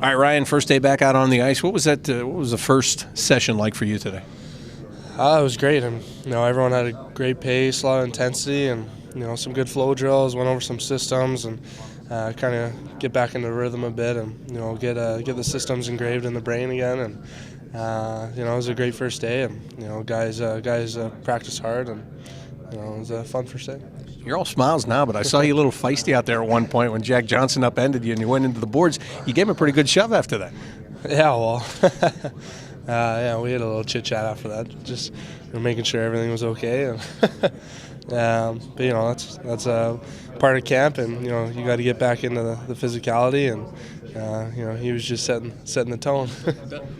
All right, Ryan, first day back out on the ice. What was that? What was the first session like for you today? It was great, and everyone had a great pace, a lot of intensity, and some good flow drills. Went over some systems and kind of get back into the rhythm a bit, and get the systems engraved in the brain again. And it was a great first day, and guys practiced hard, and it was a fun first day. You're all smiles now, but I saw you a little feisty out there at one point when Jack Johansen upended you and you went into the boards. You gave him a pretty good shove after that. Yeah, well, we had a little chit chat after that, just making sure everything was okay. And but that's a part of camp, and you got to get back into the physicality, and he was just setting the tone.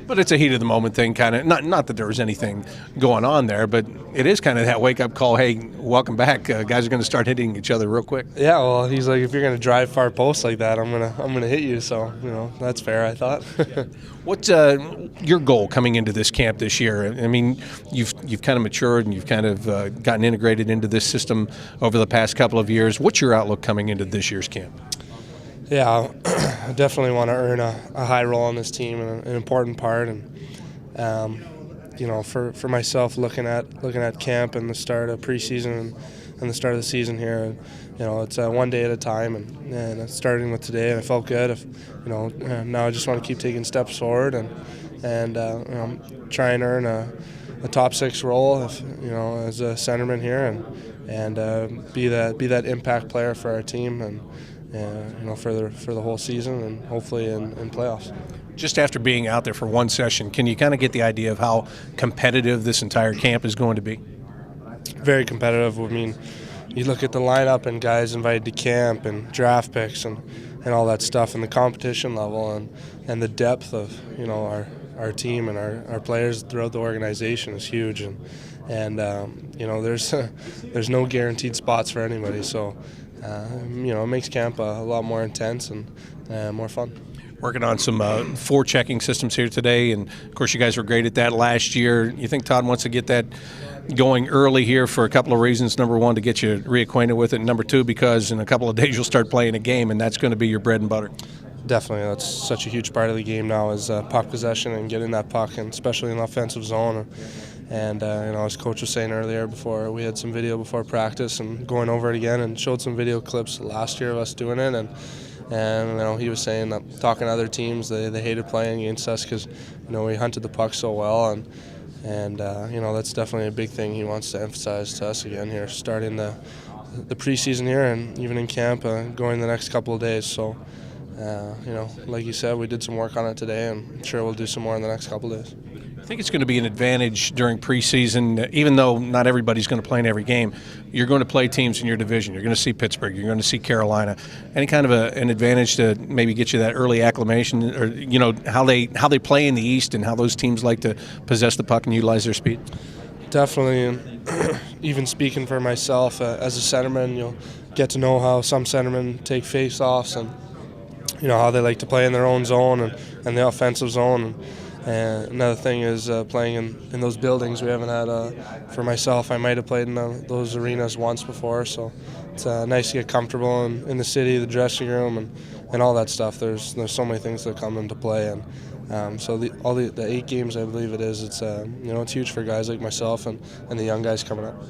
But it's a heat of the moment thing, kind of. Not that there was anything going on there, but it is kind of that wake up call. Hey, welcome back. Guys are going to start hitting each other real quick. Yeah, well, he's like, if you're going to drive far posts like that, I'm gonna hit you. So that's fair, I thought. What's your goal coming into this camp this year? I mean, you've kind of matured and you've kind of gotten integrated into this system over the past couple of years. What's your outlook coming into this year's camp? Yeah, I definitely want to earn a high role on this team and an important part. And for myself, looking at camp and the start of preseason and the start of the season here, it's one day at a time, and starting with today, and I felt good. Now I just want to keep taking steps forward and try and earn a top six role, as a centerman here, and be that impact player for our team, and for the whole season, and hopefully in playoffs. Just after being out there for one session, can you kind of get the idea of how competitive this entire camp is going to be? Very competitive. I mean, you look at the lineup and guys invited to camp and draft picks and all that stuff, and the competition level and the depth of our team and our players throughout the organization is huge, and there's no guaranteed spots for anybody, so it makes camp a lot more intense and more fun. Working on some forechecking systems here today, and of course you guys were great at that last year. You think Todd wants to get that going early here for a couple of reasons. Number one, to get you reacquainted with it, and number two, because in a couple of days you'll start playing a game, and that's going to be your bread and butter. Definitely, that's such a huge part of the game now is puck possession and getting that puck, and especially in the offensive zone. And as Coach was saying earlier, before we had some video before practice and going over it again, and showed some video clips last year of us doing it, and he was saying that talking to other teams, they hated playing against us because we hunted the puck so well, and that's definitely a big thing he wants to emphasize to us again here, starting the preseason here and even in camp, going the next couple of days. So. Like you said, we did some work on it today, and I'm sure we'll do some more in the next couple of days. I think it's going to be an advantage during preseason, even though not everybody's going to play in every game. You're going to play teams in your division. You're going to see Pittsburgh. You're going to see Carolina. Any kind of an advantage to maybe get you that early acclimation, or how they play in the East and how those teams like to possess the puck and utilize their speed? Definitely, and even speaking for myself as a centerman, you'll get to know how some centermen take face-offs and how they like to play in their own zone and the offensive zone. And another thing is playing in those buildings. We haven't had, for myself, I might have played in those arenas once before, so it's nice to get comfortable in the city, the dressing room, and all that stuff. There's so many things that come into play, and so the 8 games, I believe it is, it's huge for guys like myself and the young guys coming up.